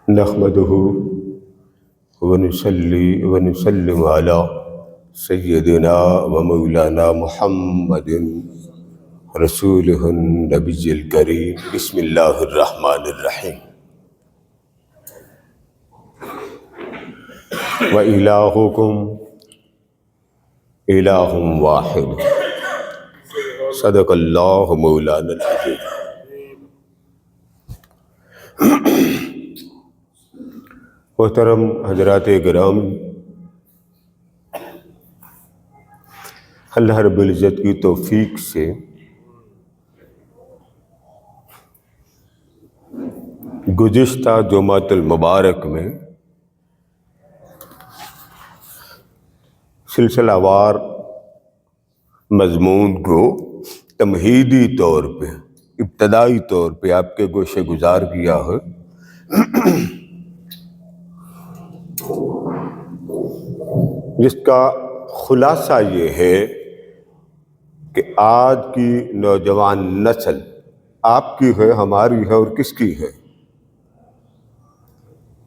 نحمده ونصلي ونسلم على سيدنا ومولانا محمد رسوله النبي الكريم. بسم الله الرحمن الرحيم. وإلهكم إله واحد. صدق الله مولانا العظيم. محترم حضرات کرام، اللہ رب العزت کی توفیق سے گزشتہ جمعۃ المبارک میں سلسلہ وار مضمون کو تمہیدی طور پہ، ابتدائی طور پہ آپ کے گوشے گزار کیا ہے. جس کا خلاصہ یہ ہے کہ آج کی نوجوان نسل آپ کی ہے، ہماری ہے، اور کس کی ہے؟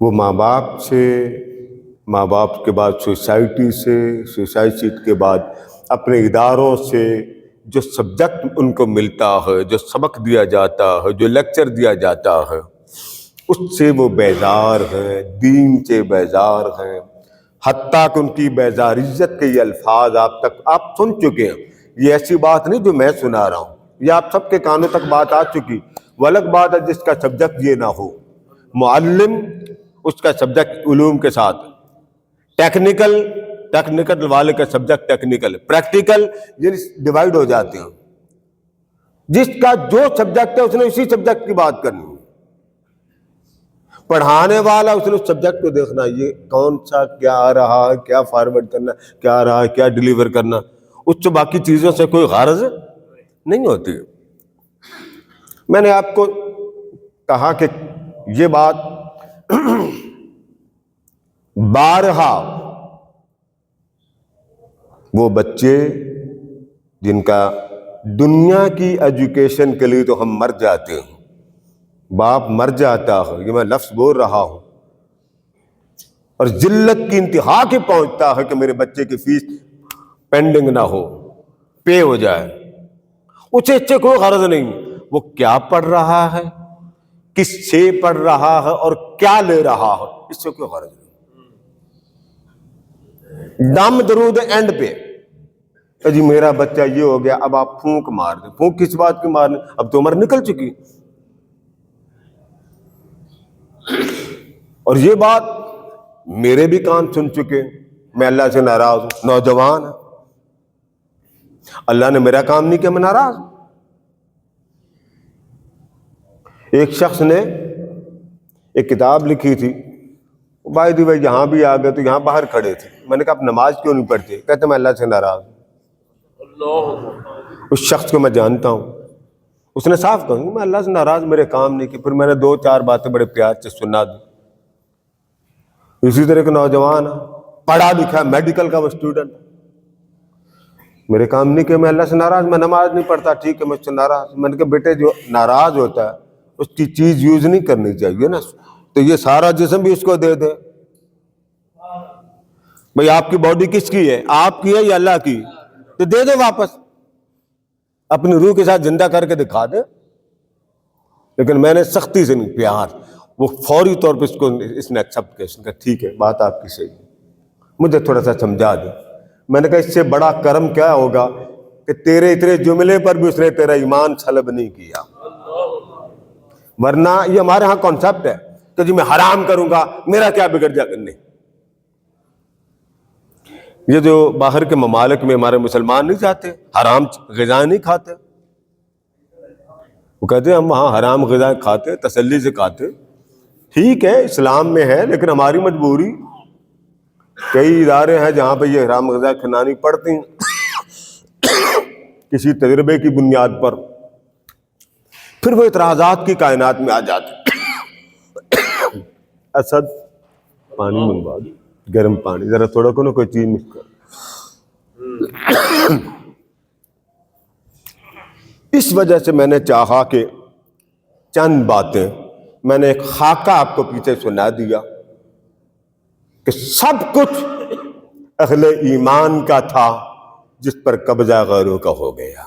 وہ ماں باپ سے، ماں باپ کے بعد سوسائٹی سے، سوسائٹی کے بعد اپنے اداروں سے جو سبجیکٹ ان کو ملتا ہے، جو سبق دیا جاتا ہے، جو لیکچر دیا جاتا ہے، اس سے وہ بیزار ہیں، دین سے بیزار ہیں. حتیٰ کہ ان کی بیزاریت کے یہ الفاظ آپ سن چکے ہیں. یہ ایسی بات نہیں جو میں سنا رہا ہوں، یہ آپ سب کے کانوں تک بات آ چکی. وہ الگ بات ہے جس کا سبجیکٹ یہ نہ ہو. معلم اس کا سبجیکٹ علوم کے ساتھ، ٹیکنیکل والے کا سبجیکٹ ٹیکنیکل، پریکٹیکل، یہ ڈیوائیڈ ہو جاتے ہیں. جس کا جو سبجیکٹ ہے اس نے اسی سبجیکٹ کی بات کرنی. پڑھانے والا اس نے اس سبجیکٹ کو دیکھنا، یہ کون سا کیا آ رہا ہے، کیا فارورڈ کرنا، کیا آ رہا ہے، کیا ڈیلیور کرنا. اس سے باقی چیزوں سے کوئی غرض نہیں ہوتی. میں نے آپ کو کہا کہ یہ بات بارہا وہ بچے جن کا دنیا کی ایجوکیشن کے لیے تو ہم مر جاتے ہیں، باپ مر جاتا ہے، یہ میں لفظ بول رہا ہوں، اور ذلت کی انتہا کی پہنچتا ہے کہ میرے بچے کی فیس پینڈنگ نہ ہو، پے ہو جائے. اسے اس سے کوئی غرض نہیں وہ کیا پڑھ رہا ہے، کس سے پڑھ رہا ہے، اور کیا لے رہا ہے، اس سے کوئی غرض نہیں. دم درود اینڈ پہ جی میرا بچہ یہ ہو گیا، اب آپ پھونک مار دیں. پھونک کس بات کی مارنے؟ اب تو عمر نکل چکی. اور یہ بات میرے بھی کان سن چکے. میں اللہ سے ناراض ہوں، نوجوان ہے، اللہ نے میرا کام نہیں کیا، میں ناراض ہوں. ایک شخص نے ایک کتاب لکھی تھی، بھائی دی بھائی یہاں بھی آ گئے تو یہاں باہر کھڑے تھے. میں نے کہا آپ نماز کیوں نہیں پڑھتے؟ کہتے میں اللہ سے ناراض ہوں. اس شخص کو میں جانتا ہوں، اس نے صاف کہا میں اللہ سے ناراض، میرے کام نہیں کی. پھر میں نے 2-4 باتیں بڑے پیار سے سنا دی. اسی طرح کا نوجوان ہے، پڑھا لکھا، میڈیکل کا وہ اسٹوڈنٹ، میرے کام نہیں کہ میں اللہ سے ناراض، میں نماز نہیں پڑھتا، ٹھیک ہے مجھ سے ناراض. میں نے کہا بیٹے جو ناراض ہوتا ہے اس کی چیز یوز نہیں کرنی چاہیے نا. تو یہ سارا جسم بھی اس کو دے دے. بھئی آپ کی باڈی کس کی ہے؟ آپ کی ہے یا اللہ کی؟ تو دے دے واپس، اپنی روح کے ساتھ زندہ کر کے دکھا دے. لیکن میں نے سختی سے نہیں، پیار، وہ فوری طور پہ اس نے ایکسپٹ کیا. اس نے کہا ٹھیک ہے بات آپ کی صحیح ہے، مجھے تھوڑا سا سمجھا دے. میں نے کہا اس سے بڑا کرم کیا ہوگا کہ تیرے اتنے جملے پر بھی اس نے تیرا ایمان سلب نہیں کیا. ورنہ یہ ہمارے ہاں کانسیپٹ ہے کہ جی میں حرام کروں گا میرا کیا بگڑ جائے گا. نہیں، یہ جو باہر کے ممالک میں ہمارے مسلمان نہیں جاتے، حرام غذائیں نہیں کھاتے. وہ کہتے ہیں ہم وہاں حرام غذائیں کھاتے، تسلی سے کھاتے. ٹھیک ہے اسلام میں ہے، لیکن ہماری مجبوری. کئی ادارے ہیں جہاں پہ یہ حرام غذائیں کھلانی پڑتی ہیں کسی تجربے کی بنیاد پر. پھر وہ اعتراضات کی کائنات میں آ جاتے. اسد پانی منگوا دو، گرم پانی، ذرا تھوڑا کو نا کوئی چیز مکس کر. اس وجہ سے میں نے چاہا کہ چند باتیں میں نے ایک خاکہ آپ کو پیچھے سنا دیا کہ سب کچھ اہل ایمان کا تھا جس پر قبضہ غیروں کا ہو گیا.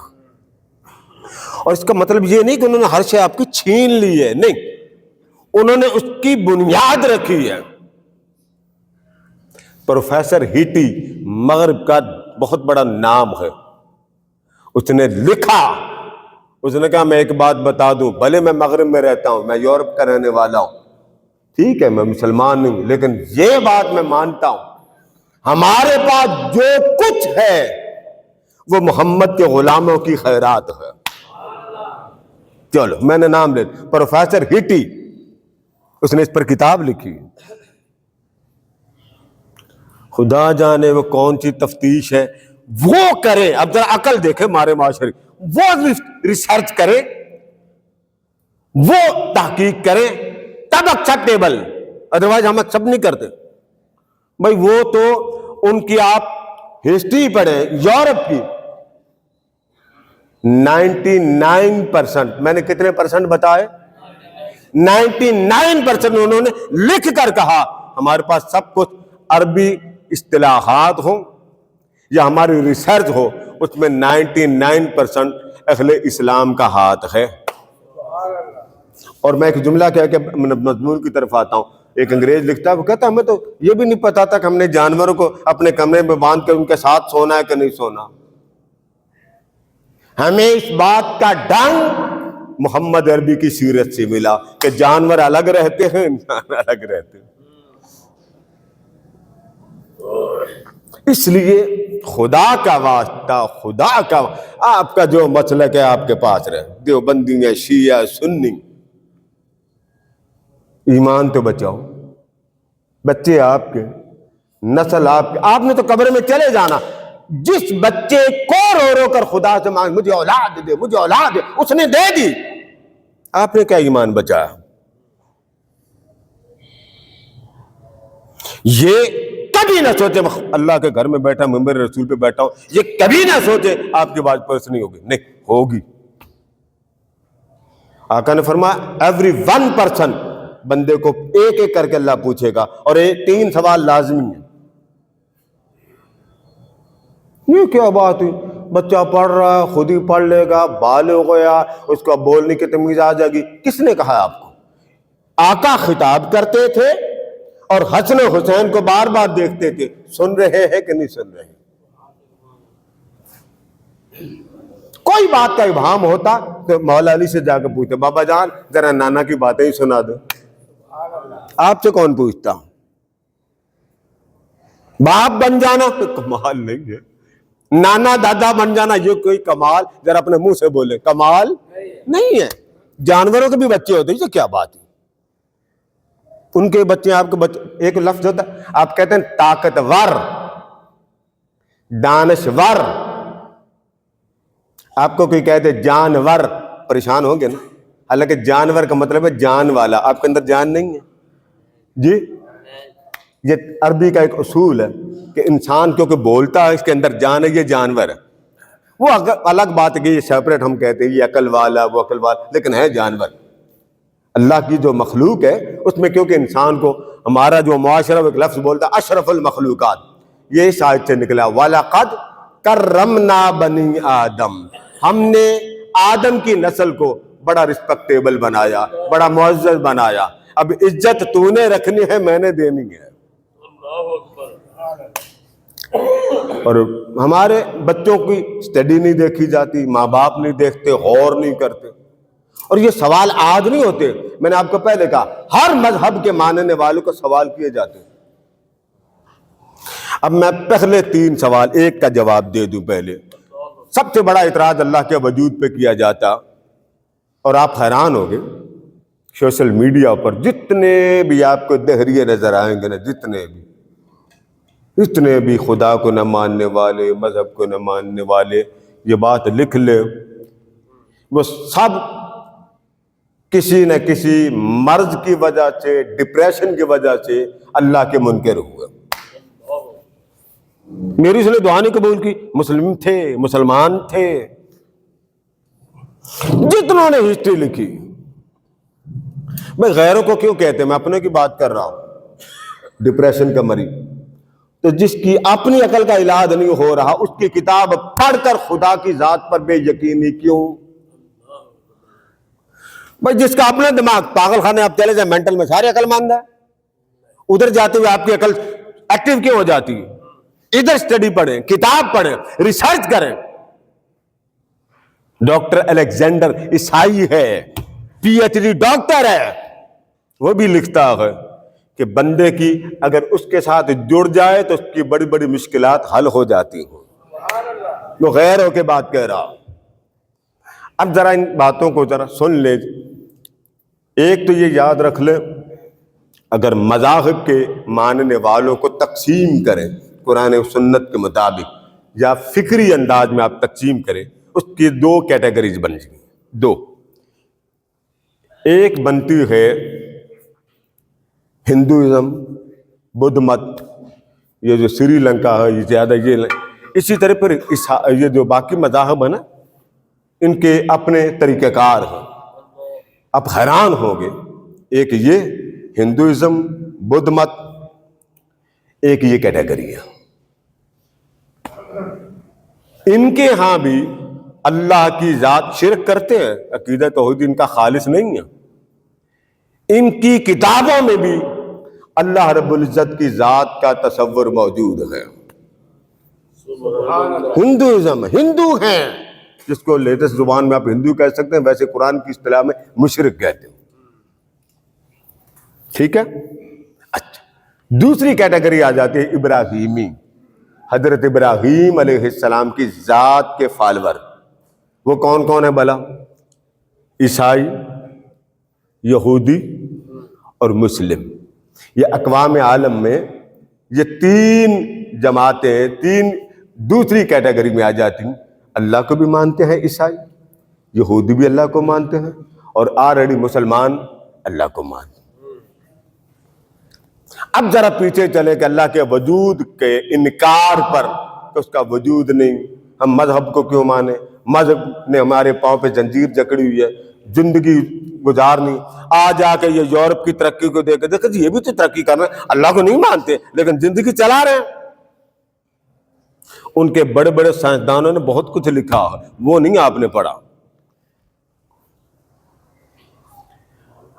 اور اس کا مطلب یہ نہیں کہ انہوں نے ہر شے آپ کی چھین لی ہے، نہیں، انہوں نے اس کی بنیاد رکھی ہے. پروفیسر ہیٹی مغرب کا بہت بڑا نام ہے، اس نے لکھا، اس نے کہا میں ایک بات بتا دوں، بھلے میں مغرب میں رہتا ہوں، میں یورپ کا رہنے والا ہوں، ٹھیک ہے میں مسلمان نہیں ہوں، لیکن یہ بات میں مانتا ہوں ہمارے پاس جو کچھ ہے وہ محمد کے غلاموں کی خیرات ہے. چلو میں نے نام لے، پروفیسر ہیٹی، اس نے اس پر کتاب لکھی. خدا جانے وہ کون سی تفتیش ہے، وہ کرے. اب ذرا عقل دیکھے ہمارے معاشرے، وہ ریسرچ کرے، وہ تحقیق کرے، تب ایکسیپٹیبل، ادروائز ہم ایکسیپٹ نہیں کرتے. بھائی وہ تو ان کی آپ ہسٹری پڑھیں یورپ کی، 99%، میں نے کتنے پرسنٹ بتائے؟ 99% انہوں نے لکھ کر کہا ہمارے پاس سب کچھ عربی اصطلاحات ہوں یا ہماری ریسرچ ہو، اس میں 99% اہل اسلام کا ہاتھ ہے. اور میں ایک جملہ کہہ کے مضمون کی طرف آتا ہوں. ایک انگریز لکھتا ہے، وہ کہتا ہے ہمیں تو یہ بھی نہیں پتا تھا کہ ہم نے جانوروں کو اپنے کمرے میں باندھ کر ان کے ساتھ سونا ہے کہ نہیں سونا. ہمیں اس بات کا ڈنگ محمد عربی کی سیرت سے ملا کہ جانور الگ رہتے ہیں، انسان الگ رہتے ہیں. اس لیے خدا کا واسطہ، خدا کا، آپ کا جو مسلک ہے آپ کے پاس رہے، دیوبندی ہے، شیعہ، سنی، ایمان تو بچاؤ. بچے آپ کے، نسل آپ کے، آپ نے تو قبر میں چلے جانا. جس بچے کو رو رو کر خدا سے مانگ مجھے اولاد دے، مجھے اولاد دے، اس نے دے دی، آپ نے کیا ایمان بچایا؟ یہ کبھی نہ سوچے اللہ کے گھر میں بیٹھا، ممبر رسول پہ بیٹھا ہوں، یہ کبھی نہ سوچے آپ کی بات پرس نہیں ہوگی. نہیں ہوگی. آقا نے فرمایا ایوری 1% بندے کو ایک ایک کر کے اللہ پوچھے گا، اور یہ 3 سوال لازمی ہیں. یہ کیا بات ہوئی؟ بچہ پڑھ رہا ہے، خود ہی پڑھ لے گا، بالغ ہو گیا، اس کو بولنے کی تمیز آ جائے گی. کس نے کہا آپ کو؟ آقا خطاب کرتے تھے اور حسن و حسین کو بار بار دیکھتے تھے. سن رہے ہیں کہ نہیں سن رہے؟ کوئی بات کا ابہام ہوتا تو مولا علی سے جا کے پوچھتے، بابا جان ذرا نانا کی باتیں ہی سنا دو. آپ سے کون پوچھتا؟ باپ بن جانا تو کمال نہیں ہے، نانا دادا بن جانا یہ کوئی کمال، ذرا اپنے منہ سے بولے، کمال نہیں ہے. جانوروں کے بھی بچے ہوتے ہیں، یہ کیا بات ہے؟ ان کے بچے، آپ کے بچے. ایک لفظ ہوتا ہے، آپ کہتے ہیں طاقتور، دانشور، آپ کو کوئی کہتے جانور، پریشان ہوں گے نا. حالانکہ جانور کا مطلب ہے جان والا، آپ کے اندر جان نہیں ہے جی. یہ عربی کا ایک اصول ہے کہ انسان کیونکہ بولتا ہے اس کے اندر جان ہے، یہ جانور ہے. وہ الگ بات ہے کہ یہ سیپریٹ ہم کہتے ہیں یہ عقل والا، وہ عقل والا، لیکن ہے جانور. اللہ کی جو مخلوق ہے اس میں کیونکہ انسان کو ہمارا جو معاشرہ ایک لفظ بولتا ہے اشرف المخلوقات، یہ اس آیت سے نکلا، وَلَقَدْ کَرَّمْنَا بَنِي آدم، ہم نے آدم کی نسل کو بڑا رسپیکٹیبل بنایا، بڑا معزز بنایا. اب عزت تو نے رکھنی ہے، میں نے دینی ہے. اور ہمارے بچوں کی اسٹڈی نہیں دیکھی جاتی، ماں باپ نہیں دیکھتے، غور نہیں کرتے. اور یہ سوال آج نہیں ہوتے، میں نے آپ کو پہلے کہا ہر مذہب کے ماننے والوں کو سوال کیے جاتے ہیں. اب میں پہلے 3 سوال ایک کا جواب دے دوں. پہلے سب سے بڑا اعتراض اللہ کے وجود پہ کیا جاتا، اور آپ حیران ہوگے سوشل میڈیا پر جتنے بھی آپ کو دہریے نظر آئیں گے نا، جتنے بھی خدا کو نہ ماننے والے، مذہب کو نہ ماننے والے یہ بات لکھ لے، وہ سب کسی نہ کسی مرض کی وجہ سے، ڈپریشن کی وجہ سے اللہ کے منکر ہوئے. میری اس نے دعا نہیں قبول کی، مسلم تھے، مسلمان تھے. جتنوں نے ہسٹری لکھی میں غیروں کو کیوں کہتے ہیں، میں اپنے کی بات کر رہا ہوں۔ ڈپریشن کا مریض، تو جس کی اپنی عقل کا علاج نہیں ہو رہا، اس کی کتاب پڑھ کر خدا کی ذات پر بے یقینی کیوں؟ بھائی جس کا اپنا دماغ پاگل خانے آپ چلے جائیں مینٹل میں، ساری عقل ماندہ ہے، ادھر جاتے ہوئے آپ کی عقل ایکٹیو کیوں ہو جاتی ہے؟ ادھر اسٹڈی پڑھیں، کتاب پڑھیں، ریسرچ کریں۔ ڈاکٹر الیگزینڈر عیسائی ہے، پی ایچ ڈی ڈاکٹر ہے، وہ بھی لکھتا ہے کہ بندے کی اگر اس کے ساتھ جڑ جائے تو اس کی بڑی بڑی مشکلات حل ہو جاتی ہیں۔ وہ غیر ہو کے بات کہہ رہا۔ اب ذرا ان باتوں کو ذرا سن لے۔ ایک تو یہ یاد رکھ لے، اگر مذاہب کے ماننے والوں کو تقسیم کریں قرآن و سنت کے مطابق یا فکری انداز میں آپ تقسیم کریں، اس کی دو کیٹیگریز بن جائیں۔ دو، ایک بنتی ہے ہندوازم، بدھ مت، یہ جو سری لنکا ہے یہ زیادہ یہ، اسی طرح پھر یہ جو باقی مذاہب ہیں نا، ان کے اپنے طریقہ کار ہیں۔ آپ حیران ہوگے، ایک یہ ہندوازم، بدھ مت، ایک یہ کیٹیگری ہے۔ ان کے ہاں بھی اللہ کی ذات شرک کرتے ہیں، عقیدہ توحید ان کا خالص نہیں ہے۔ ان کی کتابوں میں بھی اللہ رب العزت کی ذات کا تصور موجود ہے۔ ہندوازم، ہندو ہیں، جس کو لیٹسٹ زبان میں آپ ہندو کہہ سکتے ہیں، ویسے قرآن کی اصطلاح میں مشرک کہتے ہیں۔ ٹھیک ہے؟ اچھا، دوسری کیٹیگری آ جاتی ہے ابراہیمی، حضرت ابراہیم علیہ السلام کی ذات کے فالور۔ وہ کون کون ہے بھلا؟ عیسائی، یہودی اور مسلم۔ یہ اقوام عالم میں یہ تین جماعتیں، تین دوسری کیٹیگری میں آ جاتی ہیں۔ اللہ کو بھی مانتے ہیں عیسائی، یہودی بھی اللہ کو مانتے ہیں، اور آلریڈی مسلمان اللہ کو مانتے ہیں۔ اب ذرا پیچھے چلے کہ اللہ کے وجود کے انکار پر کہ اس کا وجود نہیں، ہم مذہب کو کیوں مانیں؟ مذہب نے ہمارے پاؤں پہ زنجیر جکڑی ہوئی ہے، زندگی گزارنی۔ آج آ کے یہ یورپ کی ترقی کو دیکھ کے دیکھیں جی یہ بھی تو ترقی کر رہے ہیں، اللہ کو نہیں مانتے لیکن زندگی چلا رہے ہیں۔ ان کے بڑے بڑے سائنسدانوں نے بہت کچھ لکھا ہے، وہ نہیں آپ نے پڑھا۔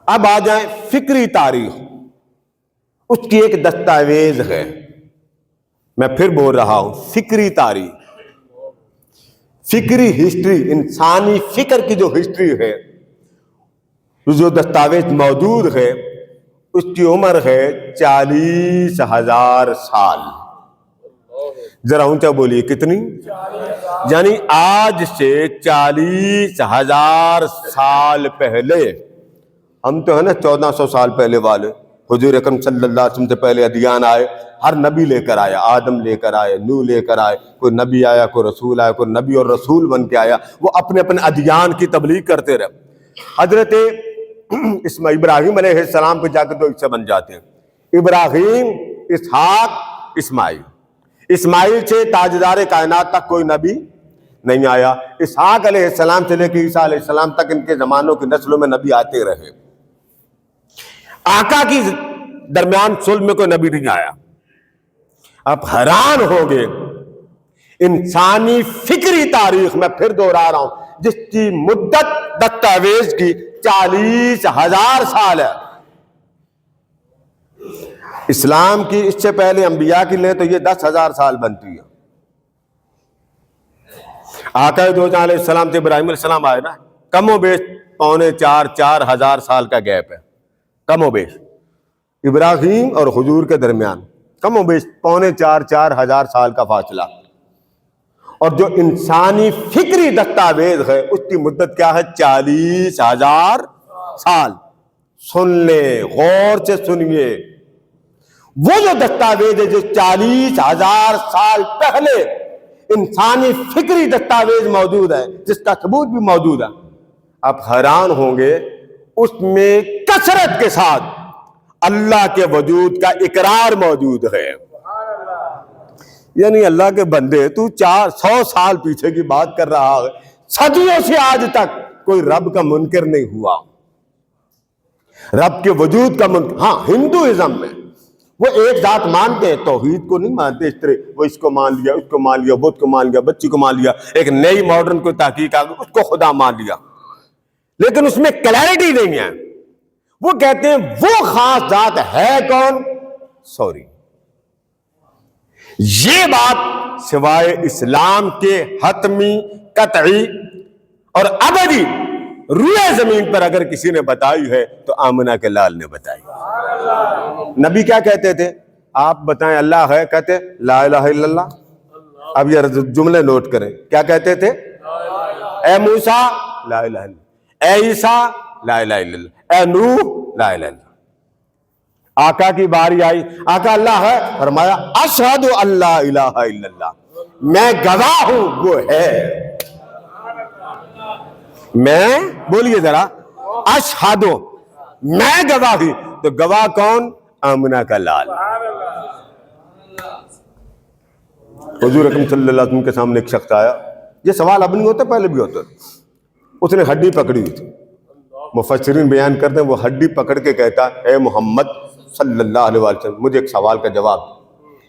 اب آ جائیں فکری تاریخ، اس کی ایک دستاویز ہے۔ میں پھر بول رہا ہوں، فکری تاریخ، فکری ہسٹری، انسانی فکر کی جو ہسٹری ہے، جو دستاویز موجود ہے، اس کی عمر ہے 40,000 سال۔ ذرا اونچا بولیے، کتنی؟ یعنی آج سے 40,000 سال پہلے، ہم تو ہے نا 1400 سال پہلے والے، حضور اکرم صلی اللہ علیہ وسلم سے پہلے ادیان آئے، ہر نبی لے کر آیا، آدم لے کر آئے، نوح لے کر آئے، کوئی نبی آیا، کوئی رسول آیا، کوئی نبی اور رسول بن کے آیا، وہ اپنے اپنے ادیان کی تبلیغ کرتے رہے۔ حضرت ابراہیم علیہ السلام پہ جا کے دو حصے بن جاتے ہیں، ابراہیم، اسحاق، اسماعیل۔ اسماعیل سے تاجدار کائنات تک کوئی نبی نہیں آیا، اسحاق علیہ السلام سے لے کے عیسیٰ علیہ السلام تک ان کے زمانوں کی نسلوں میں نبی آتے رہے۔ آقا کی درمیان صلب میں کوئی نبی نہیں آیا۔ آپ حیران ہوگے، انسانی فکری تاریخ میں پھر دوہرا رہا ہوں، جس کی مدت دستاویز کی 40,000 سال ہے۔ اسلام کی اس سے پہلے انبیاء کی لیں تو یہ 10,000 سال بنتی ہے۔ آقا دو علیہ السلام سے ابراہیم علیہ السلام آئے نا، کم و بیش 3,500-4,000 سال کا گیپ ہے، کم و بیش۔ ابراہیم اور حضور کے درمیان کم و بیش 3,500-4,000 سال کا فاصلہ۔ اور جو انسانی فکری دستاویز ہے اس کی مدت کیا ہے؟ 40,000 سال۔ سن لیں، غور سے سنیے، وہ جو دستاویز ہے جو 40,000 سال پہلے انسانی فکری دستاویز موجود ہے، جس کا ثبوت بھی موجود ہے، آپ حیران ہوں گے، اس میں کثرت کے ساتھ اللہ کے وجود کا اقرار موجود ہے۔ یعنی اللہ کے بندے، تو 400 سال پیچھے کی بات کر رہا ہے، صدیوں سے آج تک کوئی رب کا منکر نہیں ہوا۔ رب کے وجود کا ہاں ہندوازم میں وہ ایک ذات مانتے ہیں، توحید کو نہیں مانتے اس طرح، وہ اس کو مان لیا، اس کو مان لیا، بت کو مان لیا، بچی کو مان لیا، ایک نئی ماڈرن کوئی تحقیق آ گئی اس کو خدا مان لیا، لیکن اس میں کلیئرٹی نہیں ہے۔ وہ کہتے ہیں وہ خاص ذات ہے کون؟ سوری، یہ بات سوائے اسلام کے حتمی، قطعی اور ابدی روئے زمین پر اگر کسی نے بتائی ہے تو آمنہ کے لال نے بتائی۔ نبی کیا کہتے تھے؟ آپ بتائیں اللہ ہے، کہتے لا الہ الا اللہ۔ اب یہ جملے نوٹ کریں، کیا کہتے تھے؟ اے موسیٰ لا الہ الا اللہ، اے عیسیٰ لا الہ الا اللہ، اے نوح لا الہ الا اللہ۔ آقا کی باری آئی، آقا اللہ ہے، فرمایا اشہد ان لا الہ الا اللہ، میں گواہ ہوں وہ ہے۔ میں بولیے ذرا، اشہد، میں گواہی، تو گواہ کون؟ آمنہ کا لال۔ حضور اکرم صلی اللہ علیہ وسلم کے سامنے ایک شخص آیا، یہ سوال اب نہیں ہوتا، پہلے بھی ہوتا، اس نے ہڈی پکڑی ہوئی تھی، مفسرین بیان کرتے ہیں وہ ہڈی پکڑ کے کہتا اے محمد صلی اللہ علیہ وسلم مجھے ایک سوال کا جواب،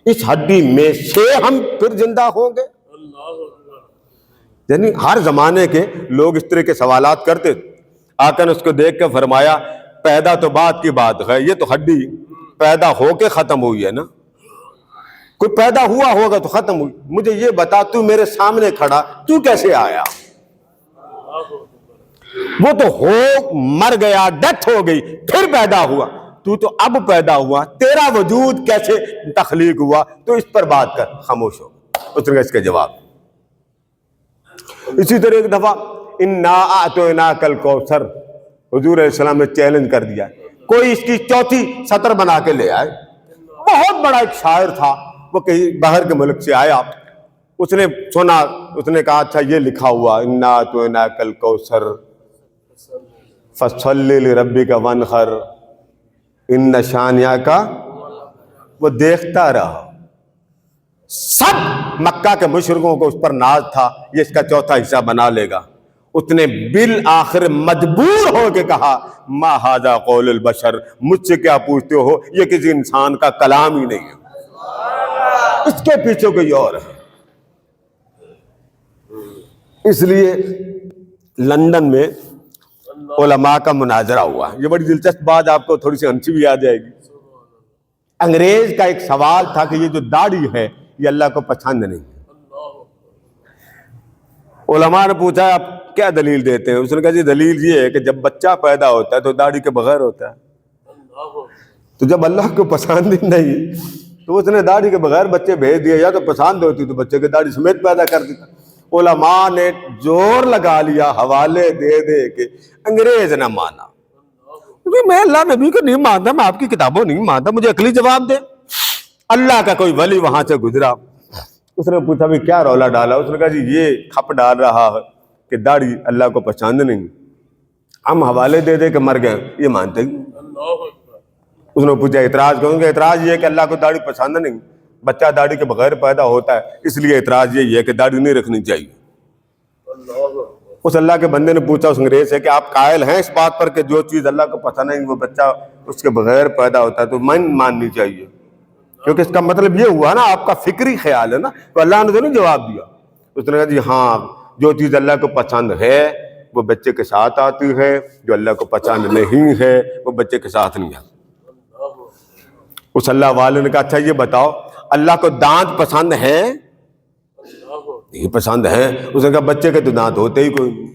اس ہڈی میں سے ہم پھر زندہ ہوں گے؟ یعنی ہر زمانے کے لوگ اس طرح کے سوالات کرتے تھے۔ آقا نے اس کو دیکھ کے فرمایا پیدا تو بات کی بات ہے، یہ تو ہڈی پیدا ہو کے ختم ہوئی ہے نا، کوئی پیدا ہوا ہوگا تو ختم ہوئی، مجھے یہ بتا تو میرے سامنے کھڑا تو کیسے آیا؟ وہ تو مر گیا، ڈیتھ ہو گئی، پھر پیدا ہوا، تو اب پیدا ہوا، تیرا وجود کیسے تخلیق ہوا؟ تو اس پر بات کر۔ خاموش ہو۔ اس نے اس کا جواب اسی طرح ایک دفعہ انا اعطیناک الکوثر، حضور علیہ السلام نے چیلنج کر دیا، کوئی اس کی چوتھی سطر بنا کے لے آئے۔ بہت بڑا ایک شاعر تھا، وہ کہیں باہر کے ملک سے آیا، اس نے سنا، اس نے کہا اچھا یہ لکھا ہوا انا اعطیناک الکوثر فصلی لربک وانحر ان شانئک، وہ دیکھتا رہا، سب مکہ کے مشرکوں کو اس پر ناز تھا یہ اس کا چوتھا حصہ بنا لے گا، اس نے بالآخر مجبور ہو کے کہا ما ھذا قول البشر، مجھ سے کیا پوچھتے ہو، یہ کسی انسان کا کلام ہی نہیں ہے، اس کے پیچھے کوئی اور ہے۔ اس لیے لندن میں علماء کا مناظرہ ہوا، یہ بڑی دلچسپ بات، آپ کو تھوڑی سی ہنسی بھی آ جائے گی۔ انگریز کا ایک سوال تھا کہ یہ جو داڑھی ہے یہ اللہ کو پسند نہیں، علماء نے پوچھا آپ کیا دلیل دیتے ہیں؟ اس نے کہا جی دلیل یہ ہے کہ جب بچہ پیدا ہوتا ہے تو داڑھی کے بغیر ہوتا ہے، تو جب اللہ کو پسند ہی نہیں تو اس نے داڑھی کے بغیر بچے بھیج دیا، یا تو پسند ہوتی تو بچے کی داڑھی سمیت پیدا کر دیتا۔ علماء نے زور لگا لیا حوالے دے دے کے، انگریز نہ مانا، میں اللہ نبی کو نہیں مانتا، میں آپ کی کتابوں نہیں مانتا، مجھے عقلی جواب دے۔ اللہ کا کوئی ولی وہاں سے گزرا، اس نے پوچھا بھی کیا رولا ڈالا؟ اس نے کہا جی یہ کھپ ڈال رہا ہے کہ داڑھی اللہ کو پسند نہیں، ہم حوالے دے دے کے مر گئے، یہ مانتے ہی۔ اس نے پوچھا اعتراض کروں گے؟ اعتراض یہ ہے کہ اللہ کو داڑھی پسند نہیں، بچہ داڑھی کے بغیر پیدا ہوتا ہے، اس لیے اعتراض یہی ہے کہ داڑھی نہیں رکھنی چاہیے۔ اس اللہ کے بندے نے پوچھا اس انگریز سے کہ آپ قائل ہیں اس بات پر کہ جو چیز اللہ کو پسند نہیں وہ بچہ اس کے بغیر پیدا ہوتا ہے تو ماننی چاہیے؟ کیونکہ اس کا مطلب یہ ہوا نا آپ کا فکری خیال ہے نا، تو اللہ نے تو نہیں جواب دیا۔ اس نے کہا جی ہاں جو چیز اللہ کو پسند ہے وہ بچے کے ساتھ آتی ہے، جو اللہ کو پسند نہیں ہے وہ بچے کے ساتھ نہیں آتی۔ اس اللہ والے نے کہا اچھا یہ بتاؤ اللہ کو دانت پسند ہے؟ نہیں پسند ہے۔ اس نے کہا بچے کے تو دانت ہوتے ہی کوئی نہیں۔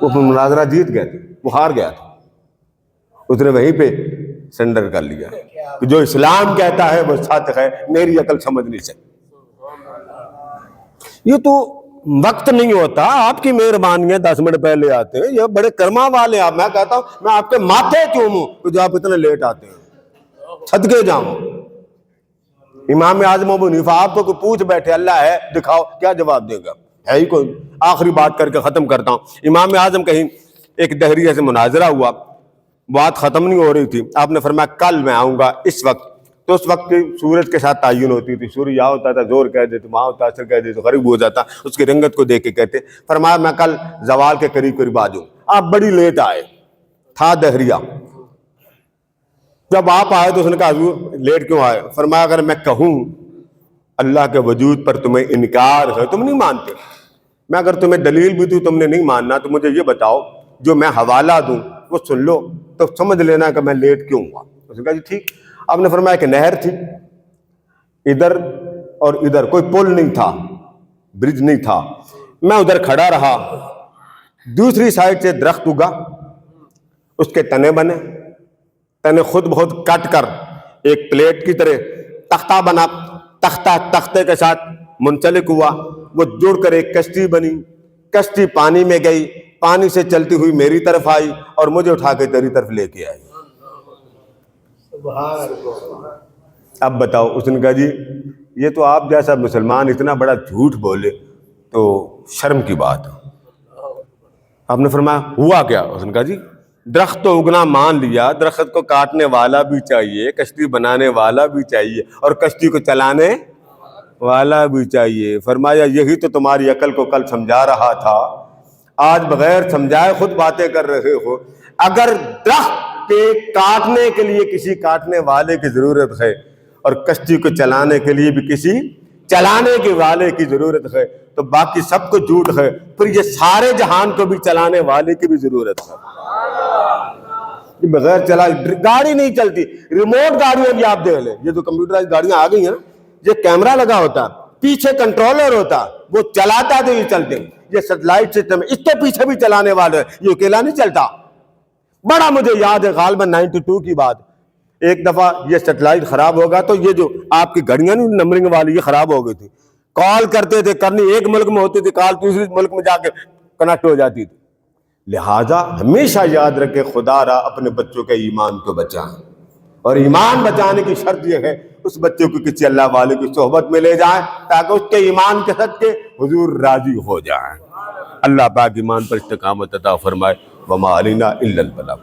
وہ مناظرہ جیت گئے تھے، وہ ہار گیا تھا، اس نے وہیں پہ سرنڈر کر لیا کہ جو اسلام کہتا ہے وہ سچ ہے، میری عقل سمجھ نہیں سکتی۔ یہ تو وقت نہیں ہوتا، آپ کی مہربانی ہے 10 منٹ پہلے آتے ہیں، یہ بڑے کرما والے آپ، میں کہتا ہوں میں آپ کے ماتھے چوموں جو آپ اتنے لیٹ آتے ہیں، صدقے جاؤں۔ امام اعظم ابو حنیفہ آپ کو کوئی پوچھ بیٹھے اللہ ہے دکھاؤ، کیا جواب دے گا؟ ہے ہی کوئی۔ آخری بات کر کے ختم کرتا ہوں، امام اعظم کہیں ایک دہریہ سے مناظرہ ہوا، بات ختم نہیں ہو رہی تھی، آپ نے فرمایا کل میں آؤں گا اس وقت، تو اس وقت کی سورج کے ساتھ تعین ہوتی تھی، سورج یہاں ہوتا تھا زور کہہ دیتے، وہاں ہوتا اثر کہہ دیتے، غریب ہو جاتا، اس کی رنگت کو دیکھ کے کہتے، فرمایا میں کل زوال کے قریب قریب آ جاؤں۔ آپ بڑی لیٹ آئے، تھا دہریہ. جب آپ آئے تو اس نے کہا حضور لیٹ کیوں آئے؟ فرمایا اگر میں کہوں اللہ کے وجود پر تمہیں انکار ہے، تم نہیں مانتے، میں اگر تمہیں دلیل بھی دوں تم نے نہیں ماننا، تو مجھے یہ بتاؤ جو میں حوالہ دوں وہ سن لو تو سمجھ لینا کہ میں لیٹ کیوں ہوا. اس نے کہا جی ٹھیک. آپ نے فرمایا کہ نہر تھی ادھر اور ادھر، کوئی پل نہیں تھا، برج نہیں تھا. میں ادھر کھڑا رہا، دوسری سائڈ سے درخت اگا، اس کے تنے بنے، تنے خود بہت کٹ کر ایک پلیٹ کی طرح تختہ بنا، تختہ تختے کے ساتھ منسلک ہوا، وہ جڑ کر ایک کشتی بنی. کشتی پانی میں گئی، پانی سے چلتی ہوئی میری طرف آئی اور مجھے اٹھا کے تیری طرف لے کے آئی. اب بتاؤ. اس نے کہا جی یہ تو آپ جیسا مسلمان اتنا بڑا جھوٹ بولے تو شرم کی بات. آپ نے فرمایا ہوا کیا؟ اس نے کہا جی درخت تو اگنا مان لیا، درخت کو کاٹنے والا بھی چاہیے، کشتی بنانے والا بھی چاہیے اور کشتی کو چلانے والا بھی چاہیے. فرمایا یہی تو تمہاری عقل کو کل سمجھا رہا تھا، آج بغیر سمجھائے خود باتیں کر رہے ہو. اگر درخت کے کاٹنے کے لیے کسی کاٹنے والے کی ضرورت ہے اور کشتی کو چلانے کے لیے بھی کسی چلانے کے والے کی ضرورت ہے، تو باقی سب کو جھوٹ ہے، پھر یہ سارے جہان کو بھی چلانے والے کی بھی ضرورت ہے. بغیر چلا گاڑی نہیں چلتی. ریموٹ گاڑیاں بھی آپ دیکھ لیں، یہ جو کمپیوٹرائز گاڑیاں آ گئی ہیں، یہ کیمرہ لگا ہوتا، پیچھے کنٹرولر ہوتا، وہ چلاتا تو یہ چلتے. یہ سیٹلائٹ سسٹم ہے، اس کے پیچھے بھی چلانے والے، یہ اکیلا نہیں چلتا. بڑا مجھے یاد ہے غالباً 92 کی بات، ایک دفعہ یہ سیٹلائٹ خراب ہوگا تو یہ جو آپ کی گھڑیاں نہیں نمبرنگ والی یہ خراب ہو گئی تھی. کال کرتے تھے، کرنی ایک ملک میں ہوتی تھی، کال دوسرے ملک میں جا کے کنیکٹ ہو جاتی تھی. لہٰذا ہمیشہ یاد رکھے خدا را اپنے بچوں کے ایمان کو بچائیں، اور ایمان بچانے کی شرط یہ ہے اس بچے کو کسی اللہ والے کی صحبت میں لے جائیں تاکہ اس کے ایمان کے صدقے حضور راضی ہو جائیں. اللہ پاک ایمان پر استقامت عطا فرمائے. وما علینا الا البلاغ.